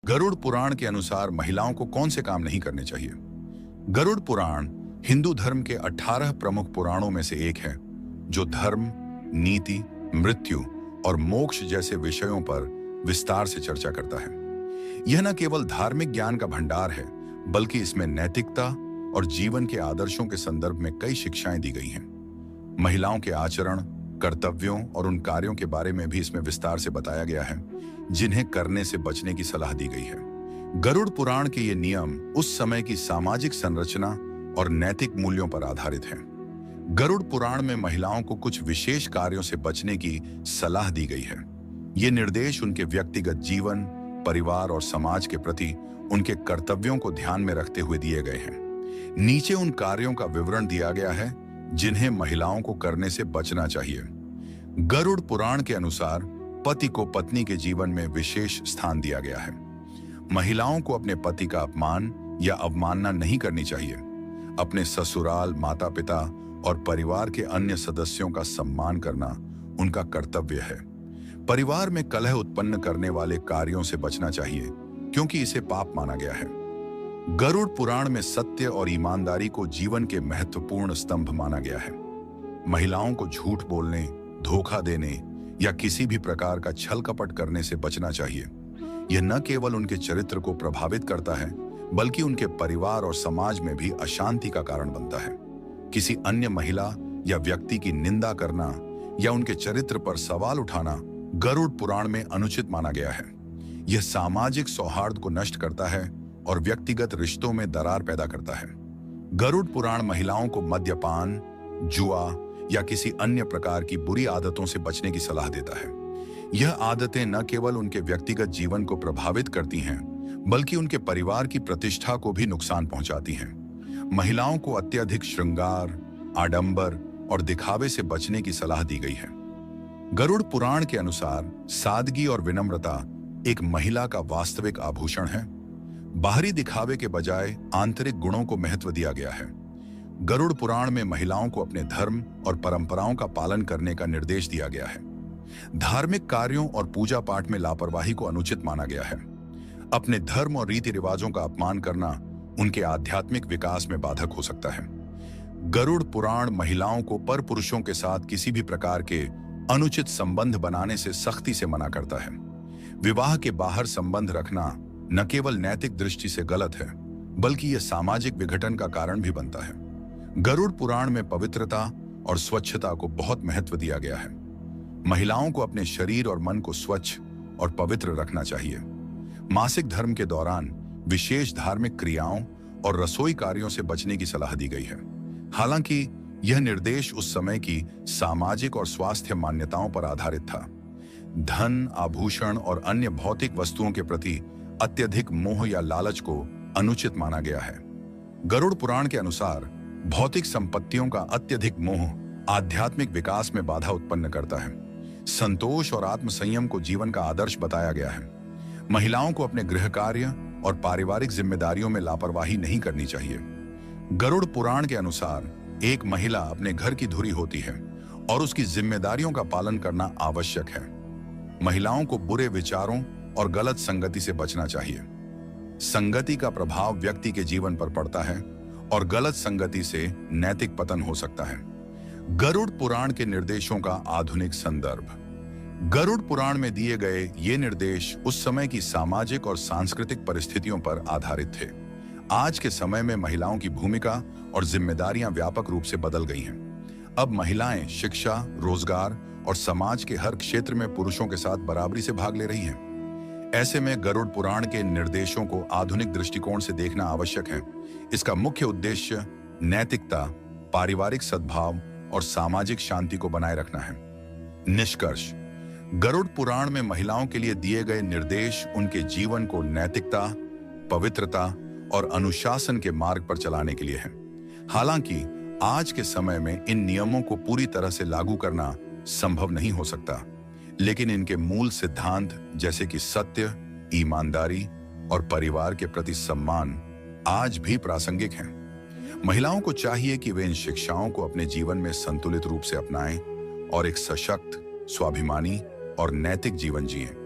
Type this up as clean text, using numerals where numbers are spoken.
गरुड़ पुराण के अनुसार महिलाओं को कौन से काम नहीं करने चाहिए? गरुड़ पुराण हिंदू धर्म के 18 प्रमुख पुराणों में से एक है, जो धर्म, नीति, मृत्यु और मोक्ष जैसे विषयों पर विस्तार से चर्चा करता है। यह न केवल धार्मिक ज्ञान का भंडार है, बल्कि इसमें नैतिकता और जीवन के आदर्शों के संदर्भ में कई शिक्षाएं दी गई हैं। महिलाओं के आचरण, कर्तव्यों और उन कार्यों के बारे में भी इसमें विस्तार से बताया गया है, जिन्हें करने से बचने की सलाह दी गई है। गरुड़ पुराण के ये नियम उस समय की सामाजिक संरचना और नैतिक मूल्यों पर आधारित हैं। गरुड़ पुराण में महिलाओं को कुछ विशेष कार्यों से बचने की सलाह दी गई है। ये निर्देश उनके व्यक्तिगत जीवन, परिवार और समाज के प्रति उनके कर्तव्यों को ध्यान में रखते हुए दिए गए हैं। नीचे उन कार्यों का विवरण दिया गया है जिन्हें महिलाओं को करने से बचना चाहिए। गरुड़ पुराण के अनुसार पति को पत्नी के जीवन में विशेष स्थान दिया गया है। महिलाओं को अपने पति का अपमान या अवमानना नहीं करनी चाहिए। अपने ससुराल, माता पिता और परिवार के अन्य सदस्यों का सम्मान करना उनका कर्तव्य है। परिवार में कलह उत्पन्न करने वाले कार्यों से बचना चाहिए, क्योंकि इसे पाप माना गया है। गरुड़ पुराण में सत्य और ईमानदारी को जीवन के महत्वपूर्ण स्तंभ माना गया है। महिलाओं को झूठ बोलने, धोखा देने या किसी भी प्रकार का छल कपट करने से बचना चाहिए। यह न केवल उनके चरित्र को प्रभावित करता है, बल्कि उनके परिवार और समाज में भी अशांति का कारण बनता है। किसी अन्य महिला या व्यक्ति की निंदा करना या उनके चरित्र पर सवाल उठाना गरुड़ पुराण में अनुचित माना गया है। यह सामाजिक सौहार्द को नष्ट करता है और व्यक्तिगत रिश्तों में दरार पैदा करता है। गरुड़ पुराण महिलाओं को मद्यपान, जुआ या किसी अन्य प्रकार की बुरी आदतों से बचने की सलाह देता है। यह आदतें न केवल उनके व्यक्तिगत जीवन को प्रभावित करती हैं, बल्कि उनके परिवार की प्रतिष्ठा को भी नुकसान पहुंचाती हैं। महिलाओं को अत्यधिक श्रृंगार, आडंबर और दिखावे से बचने की सलाह दी गई है। गरुड़ पुराण के अनुसार सादगी और विनम्रता एक महिला का वास्तविक आभूषण है। बाहरी दिखावे के बजाय आंतरिक गुणों को महत्व दिया गया है। गरुड़ पुराण में महिलाओं को अपने धर्म और परंपराओं का पालन करने का निर्देश दिया गया है। धार्मिक कार्यों और पूजा पाठ में लापरवाही को अनुचित माना गया है। अपने धर्म और रीति रिवाजों का अपमान करना उनके आध्यात्मिक विकास में बाधक हो सकता है। गरुड़ पुराण महिलाओं को पर पुरुषों के साथ किसी भी प्रकार के अनुचित संबंध बनाने से सख्ती से मना करता है। विवाह के बाहर संबंध रखना न केवल नैतिक दृष्टि से गलत है, बल्कि यह सामाजिक विघटन का कारण भी बनता है। गरुड़ पुराण में पवित्रता और स्वच्छता को बहुत महत्व दिया गया है। महिलाओं को अपने शरीर और मन को स्वच्छ और पवित्र रखना चाहिए। मासिक धर्म के दौरान विशेष धार्मिक क्रियाओं और रसोई कार्यों से बचने की सलाह दी गई है। हालांकि यह निर्देश उस समय की सामाजिक और स्वास्थ्य मान्यताओं पर आधारित था। धन, आभूषण और अन्य भौतिक वस्तुओं के प्रति अत्यधिक मोह या लालच को अनुचित माना गया है। गरुड़ पुराण के अनुसार भौतिक संपत्तियों का अत्यधिक मोह आध्यात्मिक विकास में बाधा उत्पन्न करता है। संतोष और आत्मसंयम को जीवन का आदर्श बताया गया है। महिलाओं को अपने गृह कार्य और पारिवारिक जिम्मेदारियों में लापरवाही नहीं करनी चाहिए। गरुड़ पुराण के अनुसार एक महिला अपने घर की धुरी होती है और उसकी जिम्मेदारियों का पालन करना आवश्यक है। महिलाओं को बुरे विचारों और गलत संगति से बचना चाहिए। संगति का प्रभाव व्यक्ति के जीवन पर पड़ता है और गलत संगति से नैतिक पतन हो सकता है। गरुड़ पुराण के निर्देशों का आधुनिक संदर्भ। गरुड़ पुराण में दिए गए ये निर्देश उस समय की सामाजिक और सांस्कृतिक परिस्थितियों पर आधारित थे। आज के समय में महिलाओं की भूमिका और जिम्मेदारियां व्यापक रूप से बदल गई हैं। अब महिलाएं शिक्षा, रोजगार और समाज के हर क्षेत्र में पुरुषों के साथ बराबरी से भाग ले रही हैं। ऐसे में गरुड़ पुराण के निर्देशों को आधुनिक दृष्टिकोण से देखना आवश्यक है। इसका मुख्य उद्देश्य नैतिकता, पारिवारिक सद्भाव और सामाजिक शांति को बनाए रखना है। निष्कर्ष: गरुड़ पुराण में महिलाओं के लिए दिए गए निर्देश उनके जीवन को नैतिकता, पवित्रता और अनुशासन के मार्ग पर चलाने के लिए हैं। हालांकि आज के समय में इन नियमों को पूरी तरह से लागू करना संभव नहीं हो सकता, लेकिन इनके मूल सिद्धांत जैसे कि सत्य, ईमानदारी और परिवार के प्रति सम्मान आज भी प्रासंगिक हैं। महिलाओं को चाहिए कि वे इन शिक्षाओं को अपने जीवन में संतुलित रूप से अपनाएं और एक सशक्त, स्वाभिमानी और नैतिक जीवन जिएं।